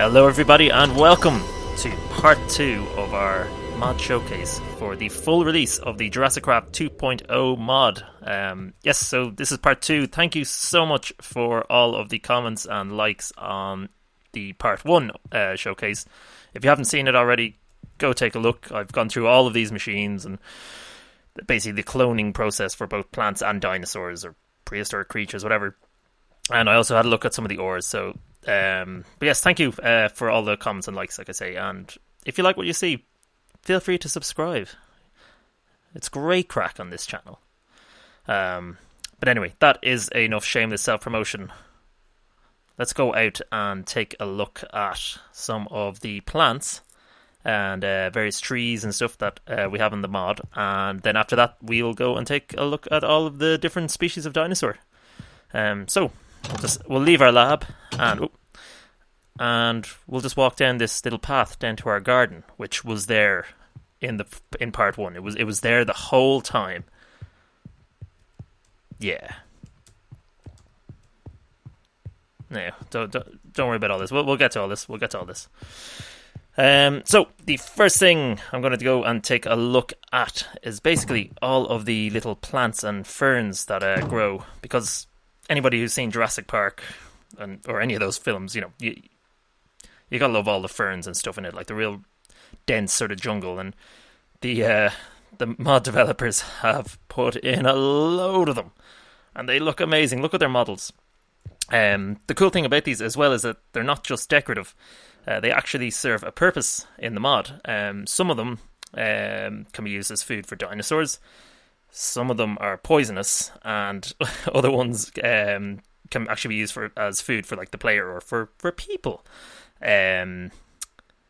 Hello everybody and welcome to part 2 of our mod showcase for the full release of the JurassiCraft 2.0 mod. Yes, so this is part 2. Thank you so much for all of the comments and likes on the part 1 showcase. If you haven't seen it already, go take a look. I've gone through all of these machines and basically the cloning process for both plants and dinosaurs or prehistoric creatures, whatever. And I also had a look at some of the ores, so but yes, thank you for all the comments and likes, like I say, and if you like what you see, feel free to subscribe. It's great crack on this channel. But anyway, that is enough shameless self-promotion. Let's go out and take a look at some of the plants and various trees and stuff that we have in the mod, and then after that we'll go and take a look at all of the different species of dinosaur. So we'll leave our lab and we'll just walk down this little path down to our garden, which was there in part 1. It was there the whole time. Yeah. No, don't worry about all this. We'll get to all this. So the first thing I'm going to go and take a look at is basically all of the little plants and ferns that grow, because anybody who's seen Jurassic Park or any of those films, you know, you gotta love all the ferns and stuff in it, like the real dense sort of jungle. And the mod developers have put in a load of them, and they look amazing. Look at their models. The cool thing about these as well is that they're not just decorative. They actually serve a purpose in the mod. Some of them can be used as food for dinosaurs. Some of them are poisonous, and other ones can actually be used as food for like the player or for people. I'm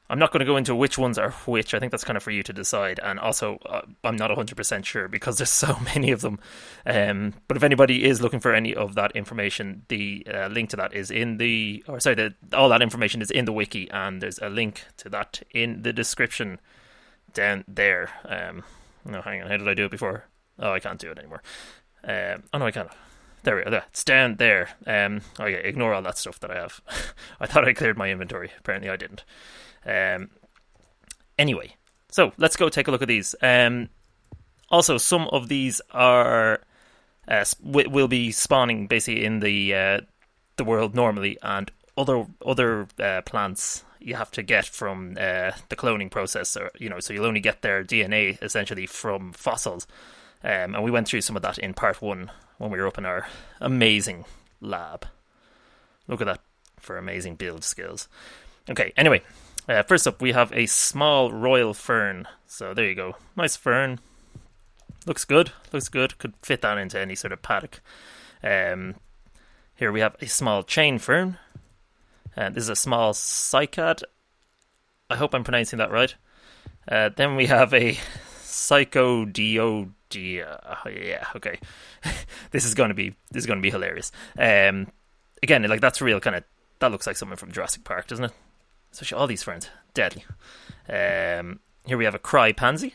not going to go into which ones are which. I think that's kind of for you to decide. And also, I'm not 100% sure because there's so many of them. But if anybody is looking for any of that information, the link to that is all that information is in the wiki, and there's a link to that in the description down there. No, hang on. How did I do it before? Oh, I can't do it anymore. Oh no, I can. There we go. It's down there. Okay, ignore all that stuff that I have. I thought I cleared my inventory. Apparently I didn't. Anyway, so let's go take a look at these. Also, some of these are will be spawning basically in the world normally, and other plants you have to get from the cloning process, or so you'll only get their DNA essentially from fossils. And we went through some of that in part 1 when we were up in our amazing lab. Look at that for amazing build skills. Okay, anyway, first up we have a small royal fern. So there you go. Nice fern. Looks good. Could fit that into any sort of paddock. Here we have a small chain fern. This is a small cycad. I hope I'm pronouncing that right. Then we have a psychodiodia. Yeah, okay. This is going to be hilarious. Again, like that's real kind of. That looks like something from Jurassic Park, doesn't it? Especially all these ferns, deadly. Here we have a cry pansy.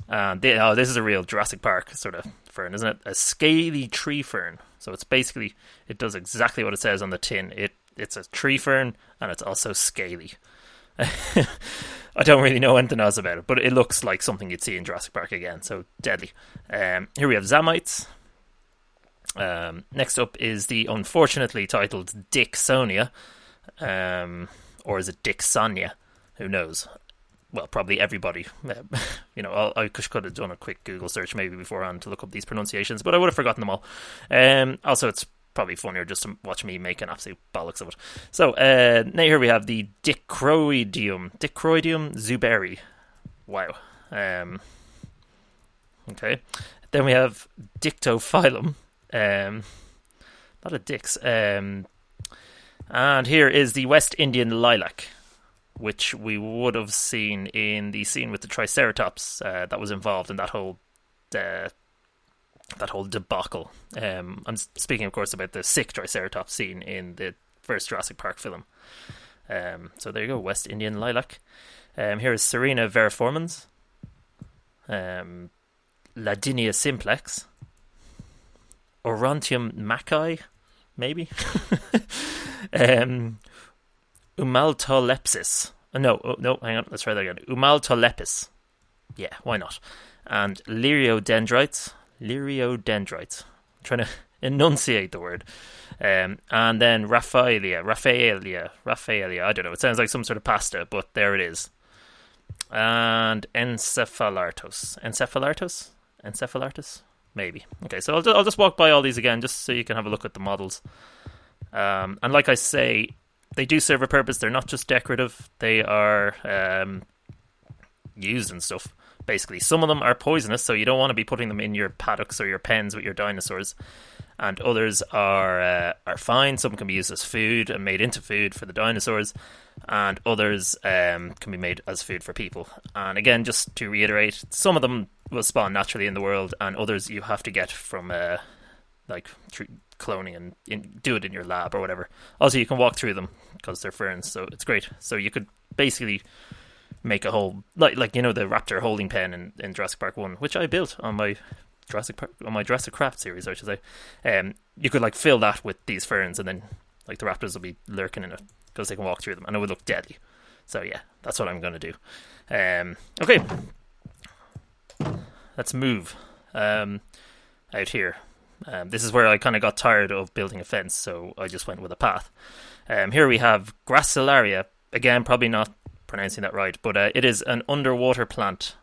This is a real Jurassic Park sort of fern, isn't it? A scaly tree fern. So it does exactly what it says on the tin. It's a tree fern, and it's also scaly. I don't really know anything else about it, but it looks like something you'd see in Jurassic Park again, so deadly. Here we have Zamites. Next up is the unfortunately titled Dicksonia. Or is it Dicksonia? Who knows? Well, probably everybody. I could have done a quick Google search maybe beforehand to look up these pronunciations, but I would have forgotten them all. Also, it's probably funnier just to watch me make an absolute bollocks of it. So, now here we have the Dicroidium zuberi. Wow. Okay. Then we have Dictophyllum. Lot of dicks. And here is the West Indian lilac, which we would have seen in the scene with the Triceratops that was involved in that whole debacle. I'm speaking, of course, about the sick Triceratops scene in the first Jurassic Park film. So there you go, West Indian lilac. Here is Serena veriformans, Ladinia simplex, Orontium mackay, maybe. Umaltolepsis. No, hang on, let's try that again. Umaltolepis. Yeah, why not? And Liriodendrites. I'm trying to enunciate the word. And then Raphaelia. I don't know. It sounds like some sort of pasta, but there it is. And Encephalartos? Maybe. Okay, so I'll just walk by all these again, just so you can have a look at the models. And like I say, they do serve a purpose. They're not just decorative. They are used and stuff. Basically, some of them are poisonous, so you don't want to be putting them in your paddocks or your pens with your dinosaurs. And others are fine. Some can be used as food and made into food for the dinosaurs, and others can be made as food for people. And again, just to reiterate, some of them will spawn naturally in the world, and others you have to get from through cloning and do it in your lab or whatever. Also, you can walk through them because they're ferns, so it's great. So you could basically make a whole like the raptor holding pen in Jurassic Park 1, which I built on my JurassiCraft series, I should say. You could fill that with these ferns, and then the raptors will be lurking in it because they can walk through them, and it would look deadly. So yeah, that's what I'm going to do. Okay, let's move out here. This is where I kind of got tired of building a fence, so I just went with a path. Here we have Gracilaria. Again, probably not pronouncing that right, but it is an underwater plant,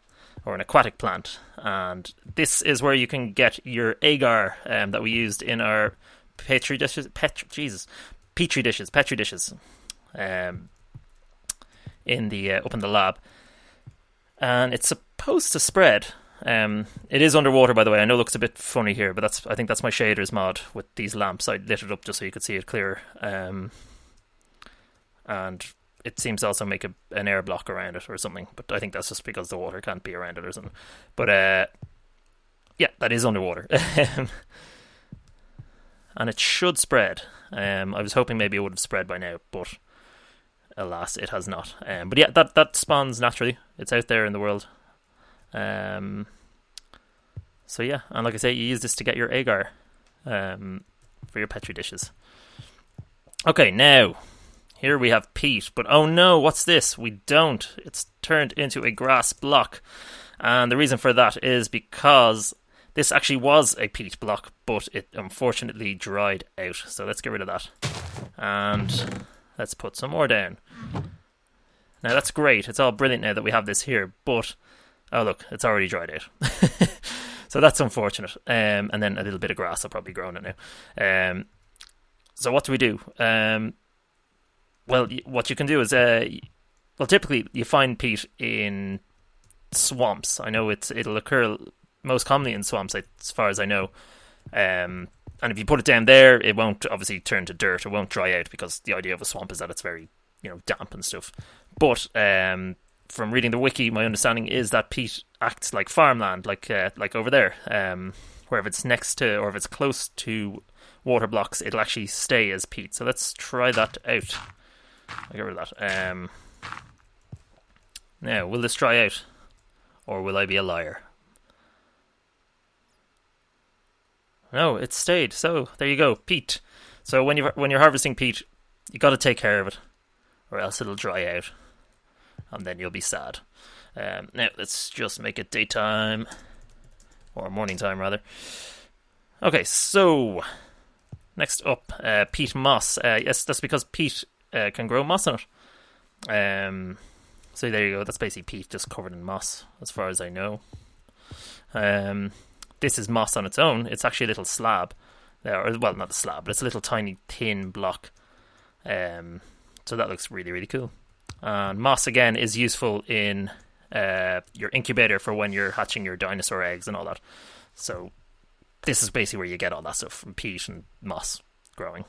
or an aquatic plant, and this is where you can get your agar that we used in our petri dishes, in the up in the lab, and it's supposed to spread. It is underwater, by the way. I know it looks a bit funny here, but I think that's my shaders mod with these lamps. I lit it up just so you could see it clearer, and it seems to also make an air block around it or something, but I think that's just because the water can't be around it or something. But yeah, that is underwater. And it should spread. I was hoping maybe it would have spread by now, but alas, it has not. But yeah, that spawns naturally. It's out there in the world. So yeah, and like I say, you use this to get your agar for your petri dishes. Okay, now here we have peat, but oh no, what's this? We don't. It's turned into a grass block. And the reason for that is because this actually was a peat block, but it unfortunately dried out. So let's get rid of that. And let's put some more down. Now that's great. It's all brilliant now that we have this here, but oh look, it's already dried out. So that's unfortunate. And then a little bit of grass will probably grow on it now. So what do we do? Well, what you can do is, typically you find peat in swamps. I know it'll occur most commonly in swamps, as far as I know. And if you put it down there, it won't obviously turn to dirt. It won't dry out because the idea of a swamp is that it's very, damp and stuff. But from reading the wiki, my understanding is that peat acts like farmland, like over there. Where if it's next to or if it's close to water blocks, it'll actually stay as peat. So let's try that out. I'll get rid of that. Now, will this dry out? Or will I be a liar? No, it stayed. So, there you go. Peat. So, when you're harvesting peat, you got to take care of it. Or else it'll dry out. And then you'll be sad. Now, let's just make it daytime. Or morning time, rather. Okay, so next up, peat moss. Yes, that's because peat can grow moss on it. So there you go. That's basically peat just covered in moss, as far as I know. This is moss on its own. It's actually a little slab. Well, not a slab, but it's a little tiny thin block. So that looks really, really cool. And moss, again, is useful in your incubator for when you're hatching your dinosaur eggs and all that. So this is basically where you get all that stuff from peat and moss growing.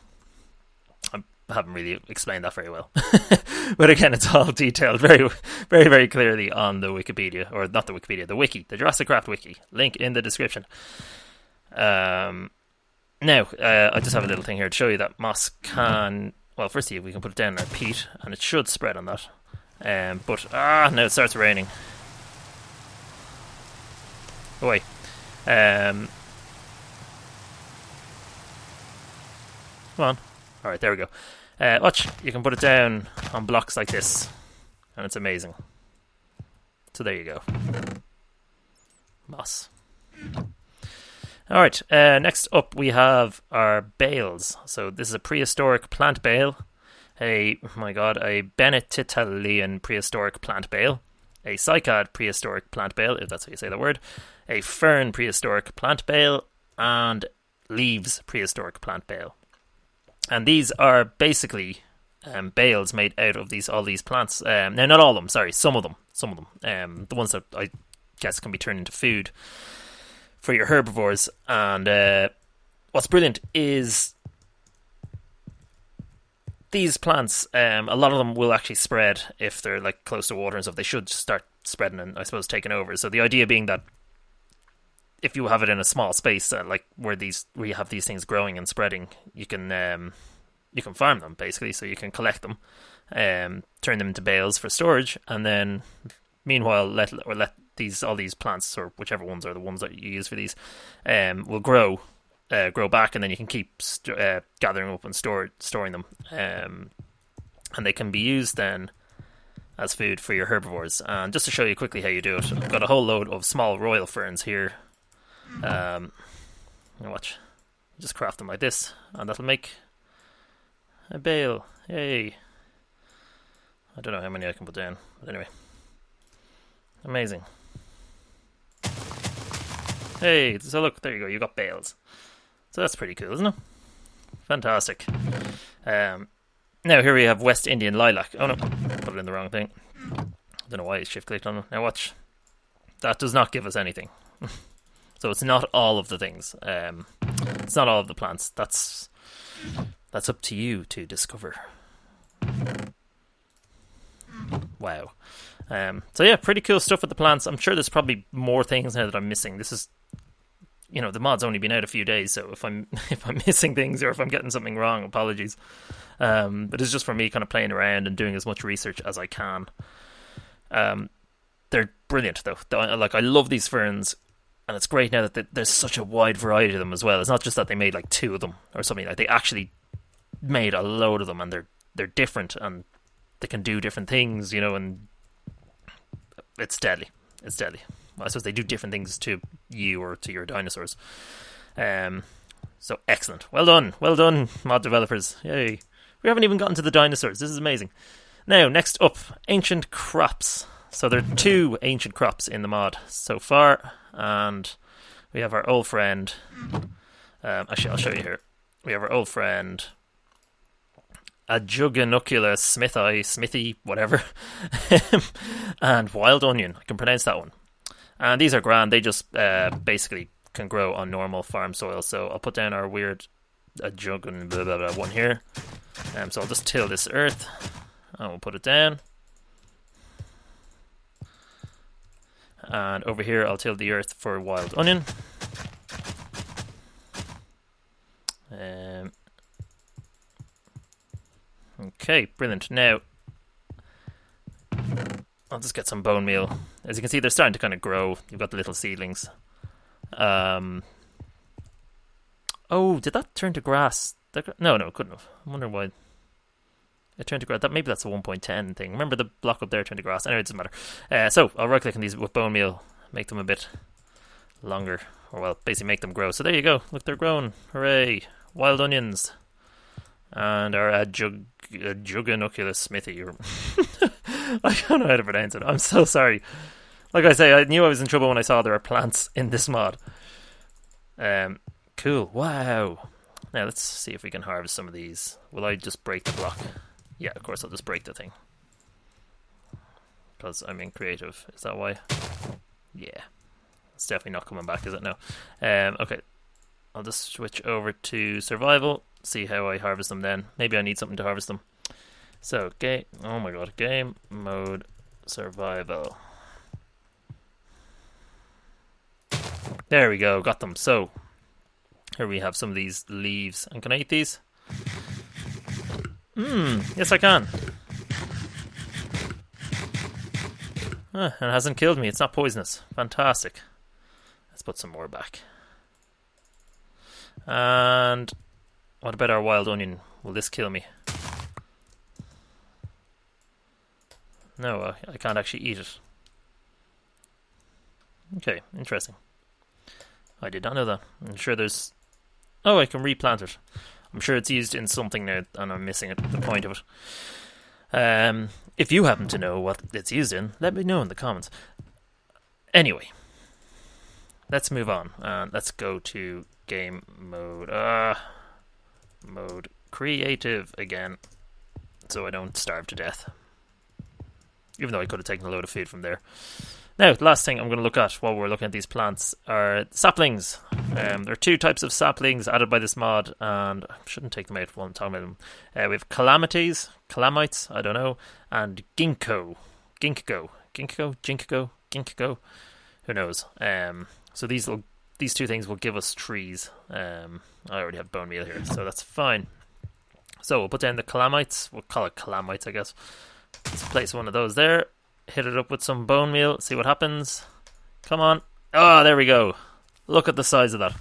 I haven't really explained that very well. But again, it's all detailed very, very, very clearly on the Wikipedia. Or not the Wikipedia, the wiki. The JurassiCraft wiki. Link in the description. Now, I just have a little thing here to show you that moss can... Well, firstly, we can put it down in our peat, and it should spread on that. But now it starts raining. Go away. Come on. Alright, there we go. Watch, you can put it down on blocks like this, and it's amazing. So there you go. Moss. Alright, next up we have our bales. So this is a prehistoric plant bale. A Benetitalian prehistoric plant bale. A cycad prehistoric plant bale, if that's how you say that word. A fern prehistoric plant bale. And leaves prehistoric plant bale. And these are basically bales made out of all these plants. Now, not all of them, sorry, some of them. The ones that I guess can be turned into food for your herbivores. And what's brilliant is these plants, a lot of them will actually spread if they're like close to water and stuff. They should start spreading and I suppose taking over. So the idea being that if you have it in a small space, like where you have these things growing and spreading, you can farm them basically. So you can collect them, turn them into bales for storage, and then meanwhile let all these plants, or whichever ones are the ones that you use for these, will grow back, and then you can keep gathering up and storing them, and they can be used then as food for your herbivores. And just to show you quickly how you do it, I've got a whole load of small royal ferns here. Watch, just craft them like this, and that'll make a bale. Yay! I don't know how many I can put down, but anyway, amazing. Hey, so look, there you go, you got bales. So that's pretty cool, isn't it? Fantastic. Now here we have West Indian lilac. Oh no, put it in the wrong thing. I don't know why I shift clicked on it. Now watch, that does not give us anything. So it's not all of the things. It's not all of the plants. That's up to you to discover. Wow. So yeah, pretty cool stuff with the plants. I'm sure there's probably more things now that I'm missing. This is, the mod's only been out a few days, so if I'm missing things or if I'm getting something wrong, apologies. But it's just for me kind of playing around and doing as much research as I can. They're brilliant though. Like, I love these ferns. And it's great now that there's such a wide variety of them as well. It's not just that they made like 2 of them or something. Like, they actually made a load of them, and they're different, and they can do different things, and it's deadly. It's deadly. Well, I suppose they do different things to you or to your dinosaurs. So excellent. Well done, mod developers. Yay. We haven't even gotten to the dinosaurs. This is amazing. Now, next up, ancient crops. So there are 2 ancient crops in the mod so far. And we have our old friend. Actually, I'll show you here. We have our old friend, a Juganocula Smithy, whatever, and wild onion. I can pronounce that one. And these are grand. They just basically can grow on normal farm soil. So I'll put down our weird Jugan blah blah blah one here. So I'll just till this earth, and we'll put it down. And over here, I'll till the earth for wild onion. Okay, brilliant. Now, I'll just get some bone meal. As you can see, they're starting to kind of grow. You've got the little seedlings. Oh, did that turn to grass? No, it couldn't have. I wonder why it turned to grass. Maybe that's a 1.10 thing. Remember, the block up there turned to grass. Anyway, it doesn't matter. So I'll right click on these with bone meal, make them a bit longer, or well, basically make them grow. So there you go. Look, they're growing. Hooray! Wild onions, and our Juganocula Smithy. I don't know how to pronounce it. I'm so sorry. Like I say, I knew I was in trouble when I saw there are plants in this mod. Cool. Wow. Now let's see if we can harvest some of these. Will I just break the block? Yeah, of course I'll just break the thing. Because I'm in creative. Is that why? Yeah. It's definitely not coming back, is it? No. Okay. I'll just switch over to survival. See how I harvest them then. Maybe I need something to harvest them. So, game. Oh my god. Game mode survival. There we go. Got them. So, here we have some of these leaves. And can I eat these? Yes I can. It hasn't killed me. It's not poisonous. Fantastic. Let's put some more back. And what about our wild onion? Will this kill me? No, I can't actually eat it. Okay, interesting. I did not know that. I'm sure there's... Oh, I can replant it. I'm sure it's used in something now, and I'm missing the point of it. If you happen to know what it's used in, let me know in the comments. Anyway, let's move on. Let's go to game mode. Mode creative again, so I don't starve to death. Even though I could have taken a load of food from there. Now, the last thing I'm going to look at while we're looking at these plants are saplings. There are two types of saplings added by this mod, and I shouldn't take them out while I'm talking about them. We have calamities, calamites, I don't know, and ginkgo. Who knows? So these two things will give us trees. I already have bone meal here, so that's fine. So we'll put down the calamites. We'll call it calamites, I guess. Let's place one of those there. Hit it up with some bone meal. See what happens. Come on. Oh, there we go. Look at the size of that.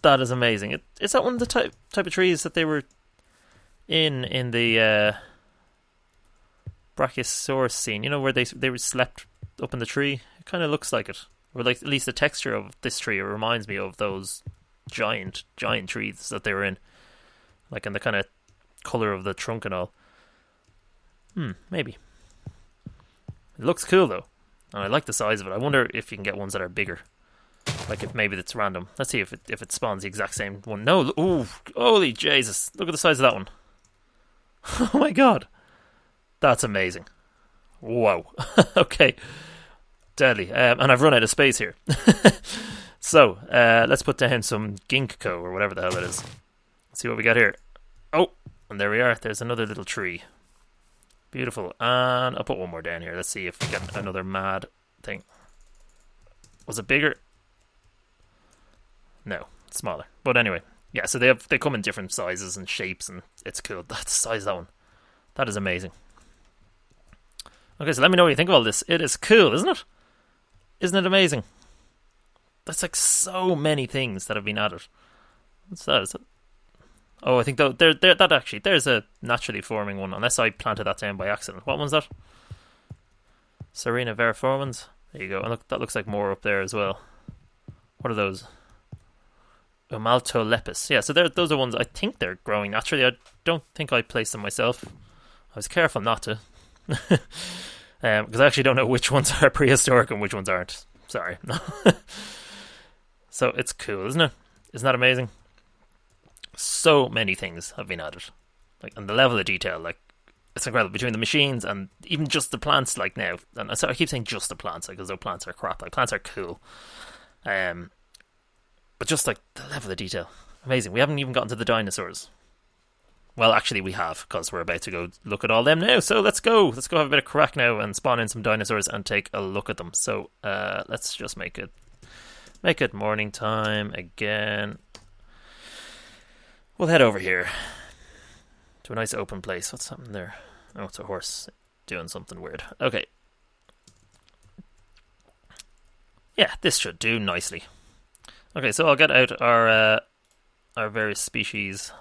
That is amazing. Is that one of the type of trees that they were in the Brachiosaurus scene? You know, where they were slept up in the tree? It kind of looks like it. Or like at least the texture of this tree reminds me of those giant trees that they were in. Like in the kind of colour of the trunk and all. Maybe. It looks cool though, and I like the size of it. I wonder if you can get ones that are bigger, like if maybe it's random. Let's see if it spawns the exact same one. No, ooh, holy Jesus! Look at the size of that one. Oh my god, that's amazing. Whoa. Okay, deadly. And I've run out of space here. So let's put down some ginkgo or whatever the hell it is. Let's see what we got here. Oh, and there we are. There's another little tree. Beautiful. And I'll put one more down here. Let's see if we get another mad thing. Was it bigger? No, smaller. But anyway, yeah, so they come in different sizes and shapes, and it's cool. That's the size of that one. That is amazing. Okay, so let me know what you think of all this. It is cool, isn't it? Isn't it amazing? That's like so many things that have been added. What's that? Is it? Oh, I think there's a naturally forming one, unless I planted that down by accident. What one's that? Serena veriformans. There you go. And look, that looks like more up there as well. What are those? Umaltolepis. Yeah, so those are ones I think they're growing naturally. I don't think I placed them myself. I was careful not to. Because I actually don't know which ones are prehistoric and which ones aren't. Sorry. So it's cool, isn't it? Isn't that amazing? So many things have been added, like, and the level of detail, like, it's incredible between the machines and even just the plants. Like now, and so I keep saying just the plants, like, as though plants are crap. Like, plants are cool, but just like the level of detail, amazing. We haven't even gotten to the dinosaurs. Well, actually, we have, because we're about to go look at all them now. So let's go have a bit of crack now and spawn in some dinosaurs and take a look at them. So let's just make it morning time again. We'll head over here to a nice open place. What's happening there? Oh, it's a horse doing something weird. Okay. Yeah, this should do nicely. Okay, so I'll get out our various species.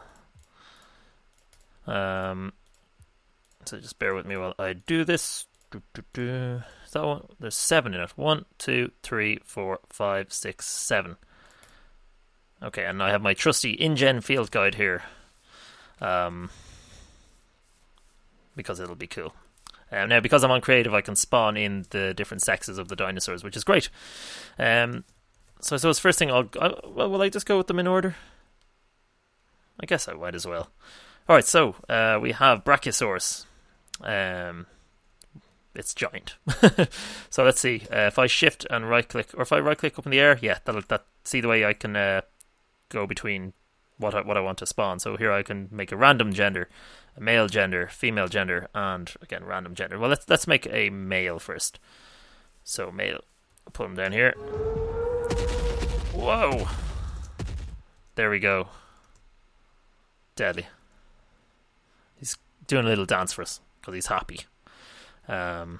So just bear with me while I do this. Is that one? There's 7 in it. 1, 2, 3, 4, 5, 6, 7. Okay, and I have my trusty InGen field guide here, because it'll be cool. Now, because I'm on creative, I can spawn in the different sexes of the dinosaurs, which is great. So I suppose first thing will I just go with them in order? I guess I might as well. All right, so we have Brachiosaurus. It's giant. So let's see. If I shift and right click, or if I right click up in the air, yeah, that see the way I can go between what I want to spawn. So here I can make a random gender, a male gender, female gender, and again random gender. Well, let's make a male first. So male. I'll put him down here. Whoa! There we go. Deadly. He's doing a little dance for us because he's happy. So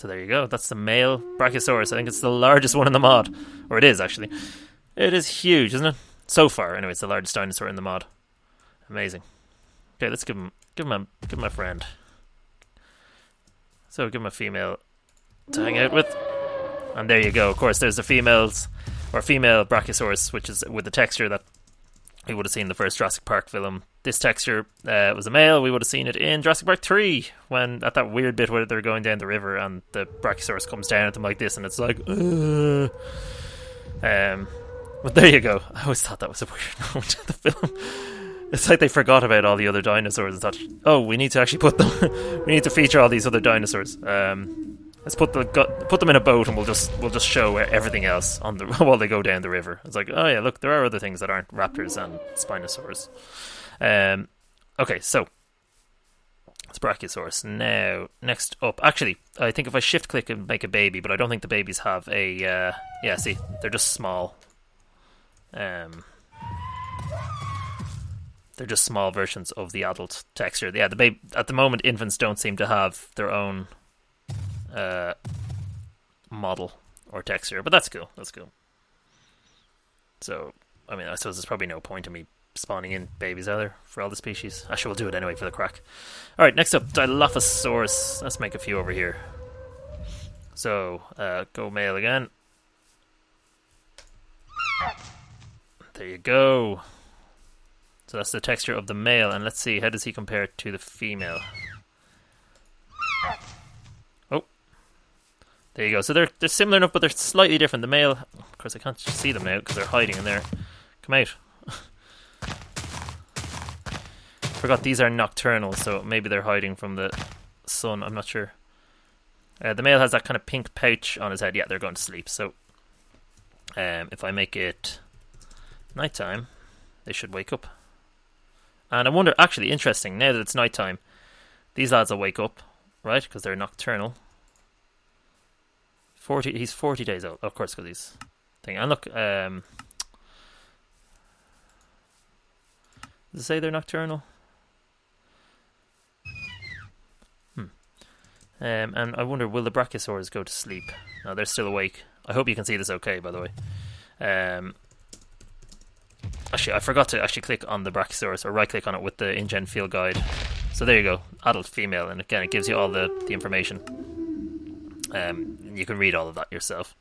there you go. That's the male Brachiosaurus. I think it's the largest one in the mod, or it is actually. It is huge, isn't it? So far, anyway, it's the largest dinosaur in the mod. Amazing. Okay, let's give him a friend. So give them a female to hang out with. And there you go. Of course, there's the females, or female Brachiosaurus, which is with the texture that we would have seen in the first Jurassic Park film. This texture was a male. We would have seen it in Jurassic Park 3, when at that weird bit where they're going down the river and the Brachiosaurus comes down at them like this, and it's like, but there you go. I always thought that was a weird moment in the film. It's like they forgot about all the other dinosaurs and thought, oh, we need to actually put them. We need to feature all these other dinosaurs. Let's put them in a boat, and we'll just show everything else on the while they go down the river. It's like, oh yeah, look, there are other things that aren't raptors and spinosaurs. Okay, so it's Brachiosaurus. Now, next up, actually, I think if I shift click and make a baby, but I don't think the babies have a. Yeah, see, they're just small. They're just small versions of the adult texture. Yeah, at the moment, infants don't seem to have their own model or texture, but that's cool. That's cool. So, I mean, I suppose there's probably no point in me spawning in babies either for all the species. Actually, we'll do it anyway for the crack. Alright, next up, Dilophosaurus. Let's make a few over here. So, go male again. There you go. So that's the texture of the male, and let's see, how does he compare to the female? Oh. There you go. So they're similar enough, but they're slightly different. The male, of course I can't see them now because they're hiding in there. Come out. Forgot these are nocturnal, so maybe they're hiding from the sun, I'm not sure. The male has that kind of pink pouch on his head. Yeah, they're going to sleep. So if I make it nighttime, they should wake up. And I wonder, actually, interesting, now that it's nighttime, these lads will wake up, right? Because they're nocturnal. He's 40 days old, of course, because he's thing. And look, does it say they're nocturnal? And I wonder, will the Brachiosaurs go to sleep? No, they're still awake. I hope you can see this okay, by the way. Actually, I forgot to actually click on the Brachiosaurus, or right click on it with the InGen field guide. So there you go, adult female, and again it gives you all the information. You can read all of that yourself.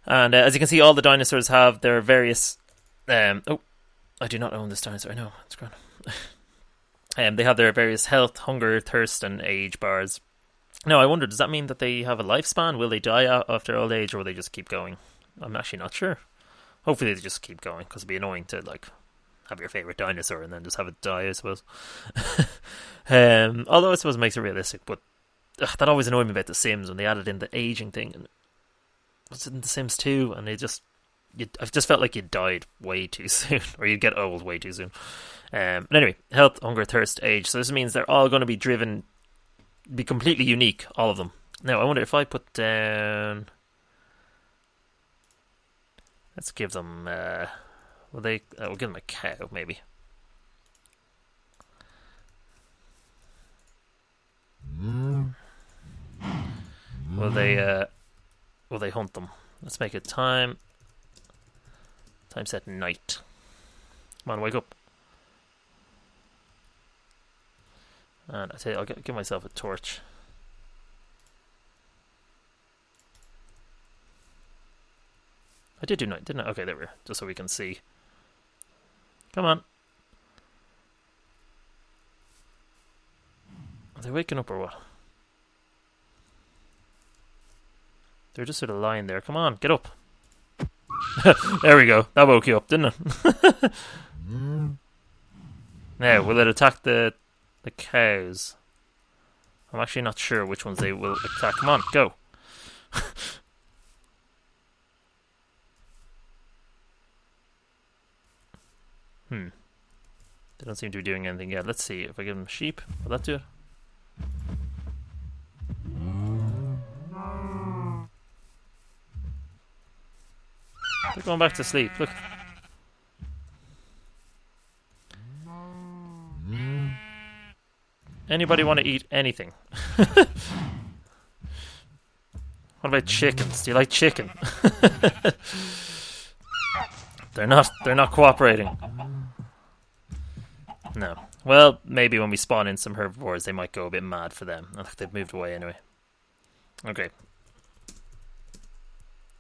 And as you can see, all the dinosaurs have their various... oh, I do not own this dinosaur, I know, it's grand. They have their various health, hunger, thirst, and age bars. Now, I wonder, does that mean that they have a lifespan? Will they die after old age, or will they just keep going? I'm actually not sure. Hopefully they just keep going, because it'd be annoying to like have your favourite dinosaur and then just have it die, I suppose. Although I suppose it makes it realistic, but that always annoyed me about The Sims when they added in the aging thing. And was it in The Sims 2? And I just felt like you died way too soon, or you'd get old way too soon. But anyway, health, hunger, thirst, age. So this means they're all going to be be completely unique, all of them. Now, I wonder if I put down... Let's give them... we'll give them a cow, maybe. Will they hunt them? Let's make it time. Time set night. Come on, wake up. And I tell you, I'll give myself a torch. I did do night, didn't I? Okay, there we are. Just so we can see. Come on. Are they waking up or what? They're just sort of lying there. Come on, get up. There we go. That woke you up, didn't it? Now, will it attack the cows? I'm actually not sure which ones they will attack. Come on, go. They don't seem to be doing anything yet. Let's see if I give them sheep. Will that do it? They're going back to sleep. Look. Anybody want to eat anything? What about chickens? Do you like chicken? They're not cooperating. No. Well, maybe when we spawn in some herbivores, they might go a bit mad for them. I think they've moved away anyway. Okay.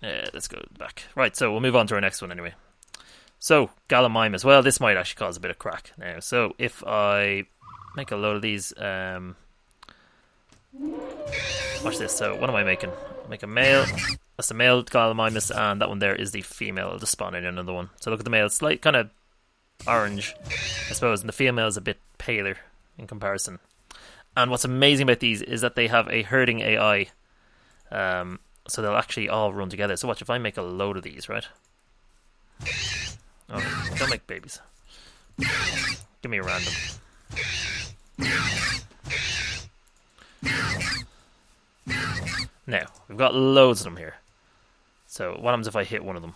Let's go back. Right, so we'll move on to our next one anyway. So, Gallimimus. Well, this might actually cause a bit of crack now. So, if I make a load of these... watch this. So, what am I making? Make a male. That's the male Gallimimus, and that one there is the female. I'll just spawn in another one. So, look at the male. It's like kind of orange, I suppose, and the female is a bit paler in comparison. And what's amazing about these is that they have a herding AI. So they'll actually all run together. So watch, if I make a load of these, right? Oh, don't make babies. Give me a random. Now, we've got loads of them here. So what happens if I hit one of them?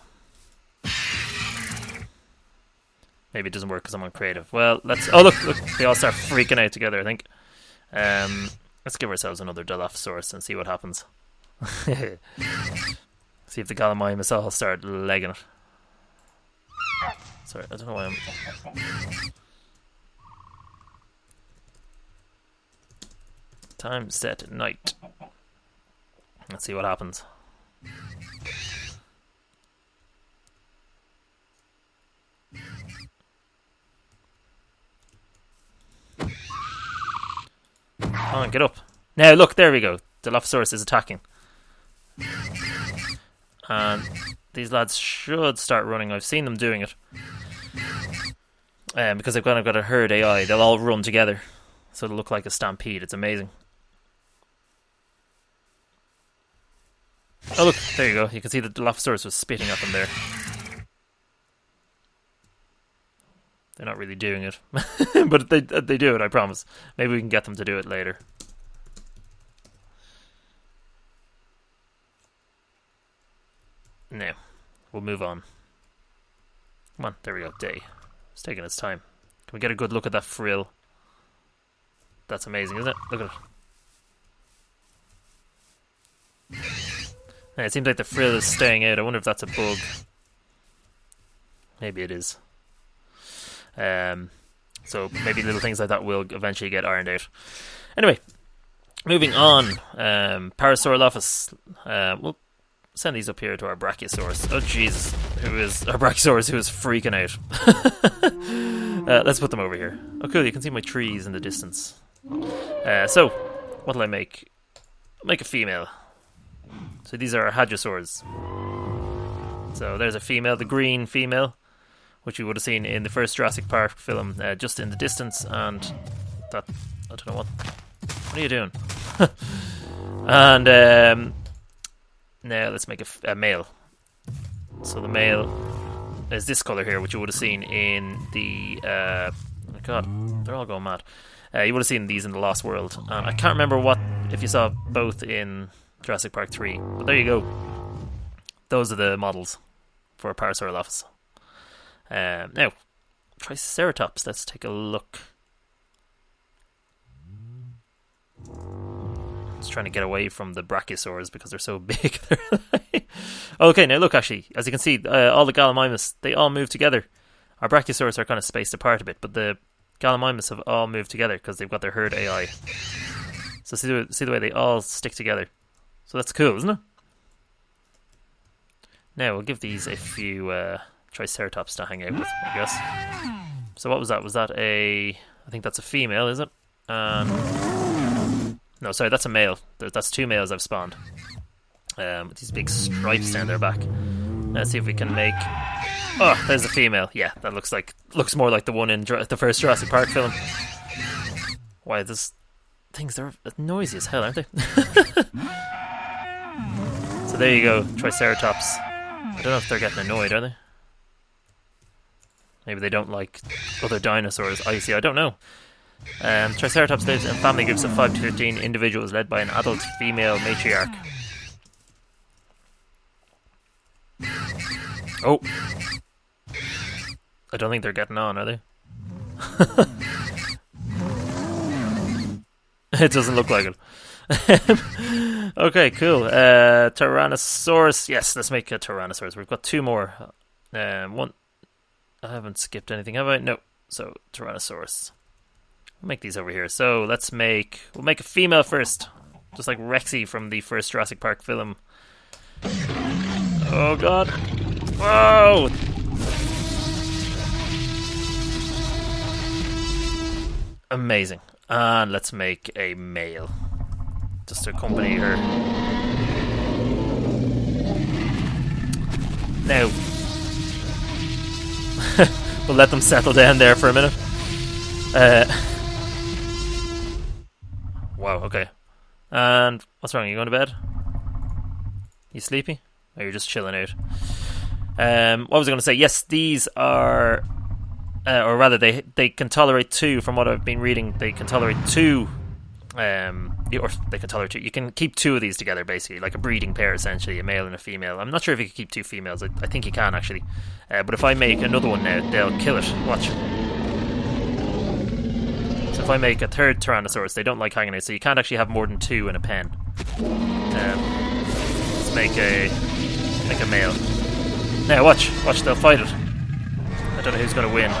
Maybe it doesn't work because I'm on creative. Well, let's... Oh, look, they all start freaking out together, I think. Let's give ourselves another Dilophosaurus and see what happens. See if the Gallimimus all start legging it. Sorry, I don't know why I'm... Time set night. Let's see what happens. Come on, get up. Now, look, there we go. Dilophosaurus is attacking. And these lads should start running. I've seen them doing it. Because they've kind of got a herd AI. They'll all run together. So it'll look like a stampede. It's amazing. Oh, look, there you go. You can see the Dilophosaurus was spitting at them there. They're not really doing it. But they do it, I promise. Maybe we can get them to do it later. Now, we'll move on. Come on, there we go, day. It's taking its time. Can we get a good look at that frill? That's amazing, isn't it? Look at it. Now, it seems like the frill is staying out. I wonder if that's a bug. Maybe it is. So maybe little things like that will eventually get ironed out. Anyway, moving on. Parasaurolophus. We'll send these up here to our Brachiosaurus. Oh Jesus, our Brachiosaurus who is freaking out. Let's put them over here. Oh cool, you can see my trees in the distance. So, what'll I make? Make a female. So these are our Hadrosaurs. So there's a female, the green female, which you would have seen in the first Jurassic Park film, just in the distance, and that, I don't know what are you doing? And now let's make a male. So the male is this colour here, which you would have seen in the, oh my god, they're all going mad. You would have seen these in the Lost World, and I can't remember if you saw both in Jurassic Park 3, but there you go. Those are the models for Parasaurolophus. Now, Triceratops, let's take a look. Just trying to get away from the Brachiosaurs because they're so big. Okay, now look, actually, as you can see, all the Gallimimus, they all move together. Our Brachiosaurs are kind of spaced apart a bit, but the Gallimimus have all moved together because they've got their herd AI. So see the way they all stick together. So that's cool, isn't it? Now, we'll give these a few Triceratops to hang out with, I guess. So what was that? Was that I think that's a female, is it? No, sorry, that's a male. That's two males I've spawned. With these big stripes down their back. Let's see if we can make... Oh, there's a female. Yeah, that looks more like the one in the first Jurassic Park film. Why, these things, they're noisy as hell, aren't they? So there you go, Triceratops. I don't know if they're getting annoyed, are they? Maybe they don't like other dinosaurs. I don't know. Triceratops lives in family groups of 5 to 15 individuals led by an adult female matriarch. Oh! I don't think they're getting on, are they? It doesn't look like it. Okay, cool. Tyrannosaurus. Yes, let's make a Tyrannosaurus. We've got two more. One. I haven't skipped anything, have I? No. So, Tyrannosaurus. We'll make these over here. So we'll make a female first, just like Rexy from the first Jurassic Park film. Oh god! Whoa! Amazing. And let's make a male, just to accompany her. Now, we'll let them settle down there for a minute. Wow, okay. And what's wrong? Are you going to bed? You sleepy? Or you're just chilling out? What was I going to say? Yes, these are... or rather, they can tolerate 2, from what I've been reading. They can tolerate 2... or they can tolerate 2. You can keep 2 of these together, basically. Like a breeding pair, essentially. A male and a female. I'm not sure if you can keep 2 females. I think you can, actually. But if I make another one now, they'll kill it. Watch. So if I make a 3rd Tyrannosaurus, they don't like hanging out, so you can't actually have more than 2 in a pen. Let's make a male. Now watch, they'll fight it. I don't know who's gonna win.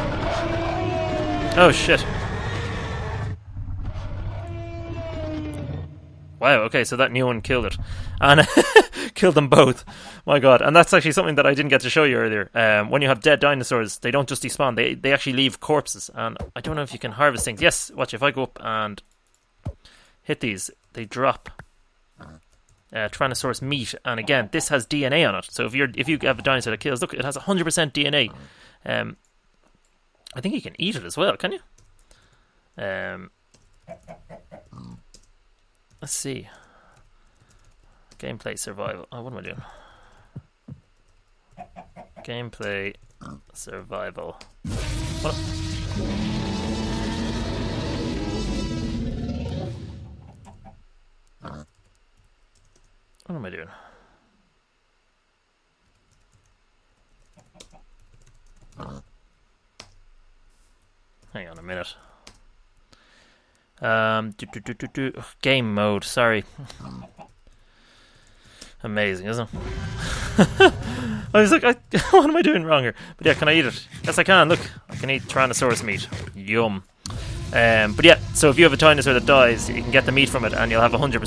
Oh shit. Wow, okay, so that new one killed it. And killed them both. My god. And that's actually something that I didn't get to show you earlier. When you have dead dinosaurs, they don't just despawn, they actually leave corpses. And I don't know if you can harvest things. Yes, watch, if I go up and hit these, they drop Tyrannosaurus meat. And again, this has DNA on it. So if you have a dinosaur that kills, look, it has 100% DNA. I think you can eat it as well, can you? Let's see. Gameplay survival. Oh, what am I doing? Gameplay survival. What am I doing? Hang on a minute. Game mode, sorry. Amazing, isn't it? I was like, what am I doing wrong here? But yeah, can I eat it? Yes, I can. Look, I can eat Tyrannosaurus meat. Yum. But yeah, so if you have a dinosaur that dies, you can get the meat from it, and you'll have 100%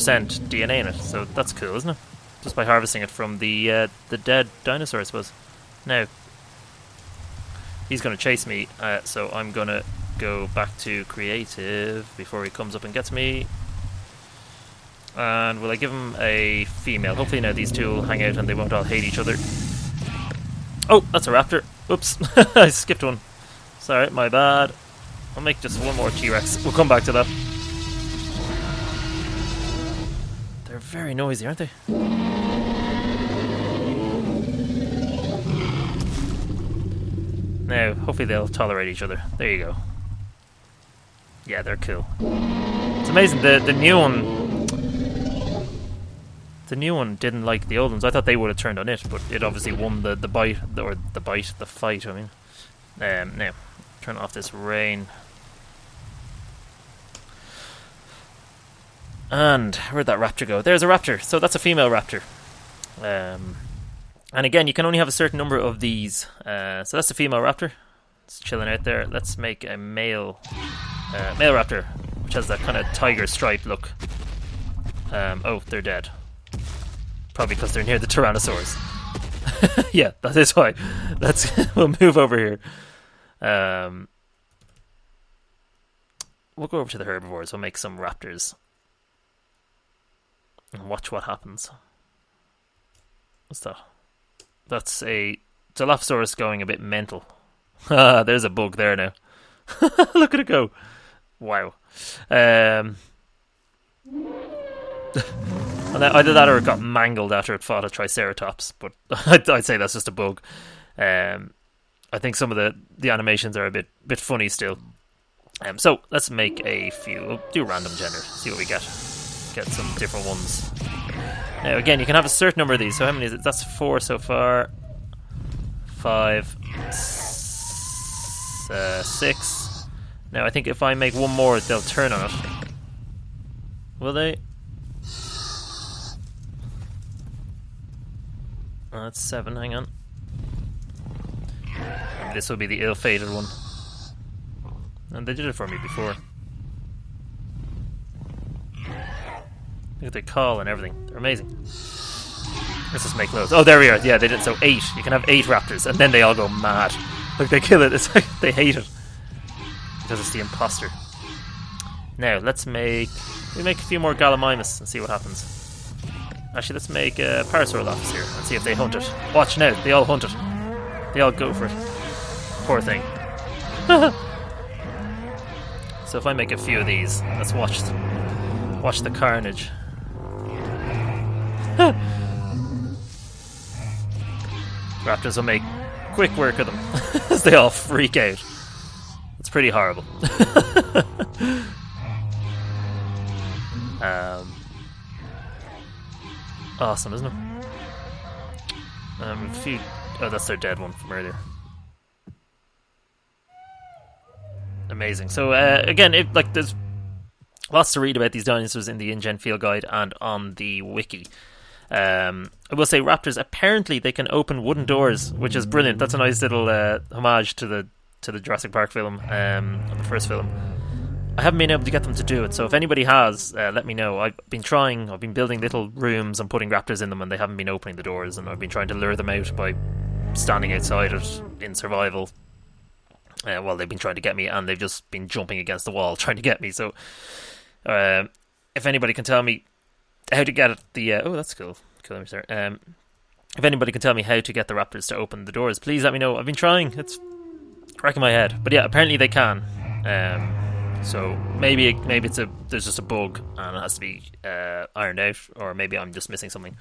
DNA in it. So that's cool, isn't it? Just by harvesting it from the dead dinosaur, I suppose. Now, he's going to chase me, so I'm going to go back to creative before he comes up and gets me. And will I give him a female? Hopefully now these two will hang out and they won't all hate each other. Oh, that's a raptor. Oops, I skipped one. Sorry, my bad. I'll make just one more T.rex. We'll come back to that. They're very noisy, aren't they? Now, hopefully they'll tolerate each other. There you go. Yeah, they're cool. It's amazing, the new one... The new one didn't like the old ones. I thought they would have turned on it, but it obviously won the fight, I mean. Now, turn off this rain. And where'd that raptor go? There's a raptor. So that's a female raptor. And again, you can only have a certain number of these. So that's the female raptor. It's chilling out there. Let's make a male raptor, which has that kind of tiger stripe look. Oh, they're dead. Probably because they're near the Tyrannosaurs. Yeah, that is why. We'll move over here. We'll go over to the herbivores. We'll make some raptors. And watch what happens. What's that? That's a Dilophosaurus going a bit mental. There's a bug there now. Look at it go. Wow. Either that or it got mangled after it fought a Triceratops, but I'd say that's just a bug. I think some of the animations are a bit funny still. So let's make a few. We'll do random gender, see what we get. Get some different ones. Now again, you can have a certain number of these. So how many is it? That's 4 so far. 5, 6. Now I think if I make one more, they'll turn on it. Will they? That's 7, hang on. This will be the ill-fated one. And they did it for me before. Look at the call and everything. They're amazing. Let's just make loads. Oh, there we are. Yeah, they did. So 8. You can have 8 raptors, and then they all go mad. Look, they kill it. It's like they hate it because it's the imposter. Now let's make a few more Gallimimus and see what happens. Actually, let's make a Parasaurolophus here and see if they hunt it. Watch now. They all hunt it. They all go for it. Poor thing. So if I make a few of these, let's watch the carnage. Raptors will make quick work of them as they all freak out. It's pretty horrible. Awesome, isn't it? A few. Oh, that's their dead one from earlier. Amazing. So again, there's lots to read about these dinosaurs in the InGen Field Guide and on the wiki. I will say raptors, apparently they can open wooden doors, which is brilliant. That's a nice little homage to the Jurassic Park film, the first film. I haven't been able to get them to do it, so if anybody has, let me know. I've been building little rooms and putting raptors in them, and they haven't been opening the doors, and I've been trying to lure them out by standing outside it in survival. Well, they've been trying to get me, and they've just been jumping against the wall trying to get me. So, if anybody can tell me how to get oh, that's cool. If anybody can tell me how to get the raptors to open the doors, please let me know. I've been trying. It's cracking my head, but yeah, apparently they can. So maybe there's just a bug and it has to be ironed out, or maybe I'm just missing something,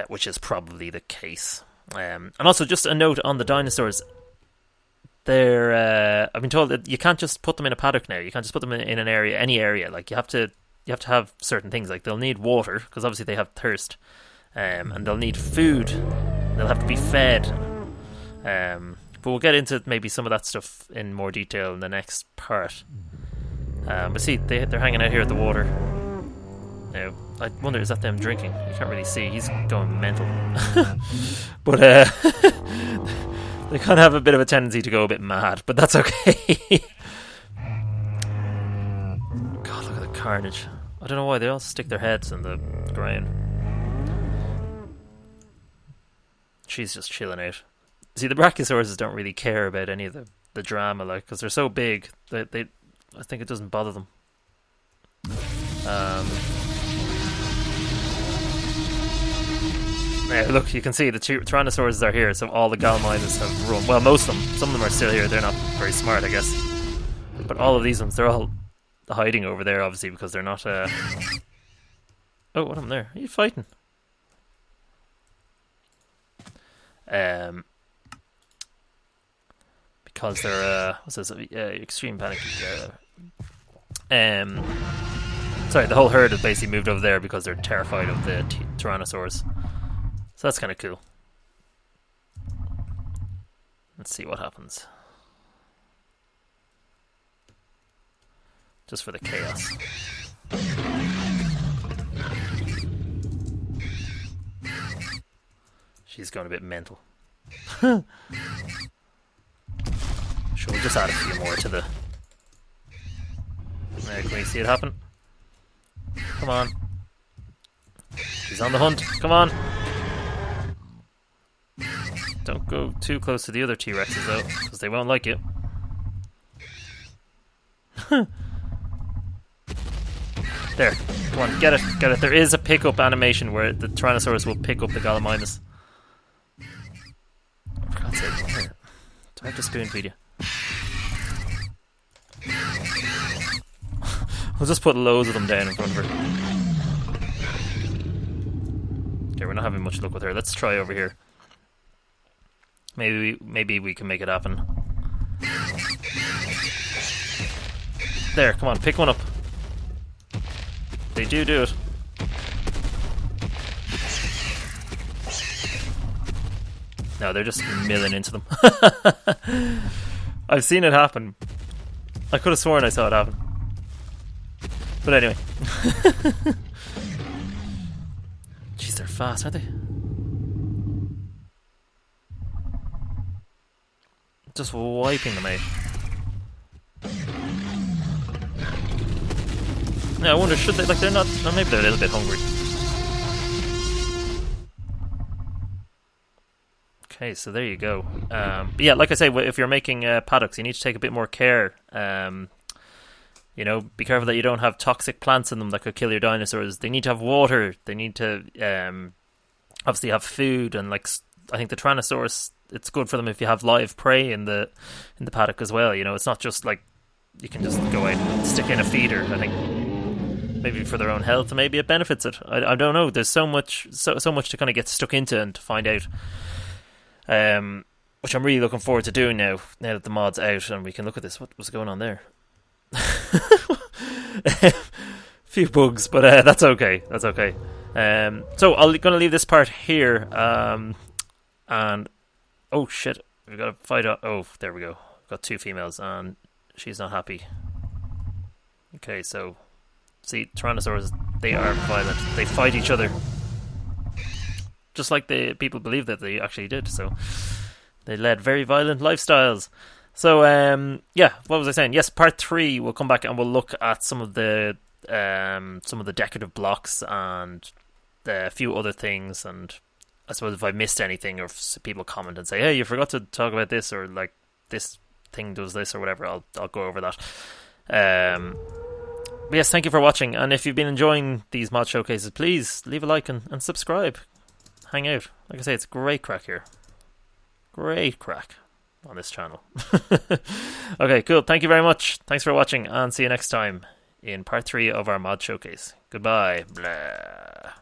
which is probably the case. And also, just a note on the dinosaurs. I've been told that you can't just put them in a paddock now. You can't just put them in an area, any area. Like you have to have certain things. Like they'll need water because obviously they have thirst, and they'll need food. They'll have to be fed. But we'll get into maybe some of that stuff in more detail in the next part. But see, they're hanging out here at the water. Now, I wonder, is that them drinking? You can't really see. He's going mental. But they kind of have a bit of a tendency to go a bit mad, but that's okay. God, look at the carnage. I don't know why they all stick their heads in the ground. She's just chilling out. See, the Brachiosauruses don't really care about any of the drama, like, because they're so big that I think it doesn't bother them. Now, look, you can see the Tyrannosaurs are here, so all the Gallimimus have run. Well, most of them. Some of them are still here. They're not very smart, I guess. But all of these ones, they're all hiding over there, obviously, because they're not... Oh, what am there? Are you fighting? Because they're... what's this? Extreme panic. Sorry, the whole herd has basically moved over there because they're terrified of the Tyrannosaurs. So that's kind of cool. Let's see what happens. Just for the chaos. She's going a bit mental. Sure, we'll just add a few more to the... There, can we see it happen? Come on. She's on the hunt. Come on. Don't go too close to the other T-Rexes, though, because they won't like it. There. Come on, get it. Get it. There is a pickup animation where the Tyrannosaurus will pick up the Gallimimus. For God's sake, come here. Do I have to spoon feed you? I'll just put loads of them down in front of her. Okay, we're not having much luck with her. Let's try over here. Maybe we can make it happen. There, come on, pick one up. They do it. No, they're just milling into them. I've seen it happen. I could have sworn I saw it happen. But anyway. Jeez, they're fast, aren't they? Just wiping them out. Yeah, I wonder, should they, like, they're not, or maybe they're a little bit hungry. Okay, so there you go. But yeah, like I say, if you're making paddocks, you need to take a bit more care. Be careful that you don't have toxic plants in them that could kill your dinosaurs. They need to have water. They need to obviously have food, and like I think the Tyrannosaurus, it's good for them if you have live prey in the paddock as well. It's not just like you can just go out and stick in a feeder. I think maybe for their own health, maybe it benefits it. I don't know. There's so much to kind of get stuck into and to find out. Which I'm really looking forward to doing now that the mod's out and we can look at this. What was going on there? Few bugs, but that's okay. So I'm gonna leave this part here. And oh shit, we gotta fight out. Oh, there we go. Got 2 females, and she's not happy. Okay, so see, Tyrannosaurs, they are violent. They fight each other, just like the people believe that they actually did. So they led very violent lifestyles. So what was I saying? Yes, part 3 we'll come back and we'll look at some of the decorative blocks and a few other things. And I suppose if I missed anything, or if people comment and say, "Hey, you forgot to talk about this," or like this thing does this or whatever, I'll go over that. But yes, thank you for watching, and if you've been enjoying these mod showcases, please leave a like and subscribe. Hang out. Like I say, it's great crack here. Great crack on this channel. Okay, cool. Thank you very much. Thanks for watching, and see you next time in part 3 of our mod showcase. Goodbye. Blah.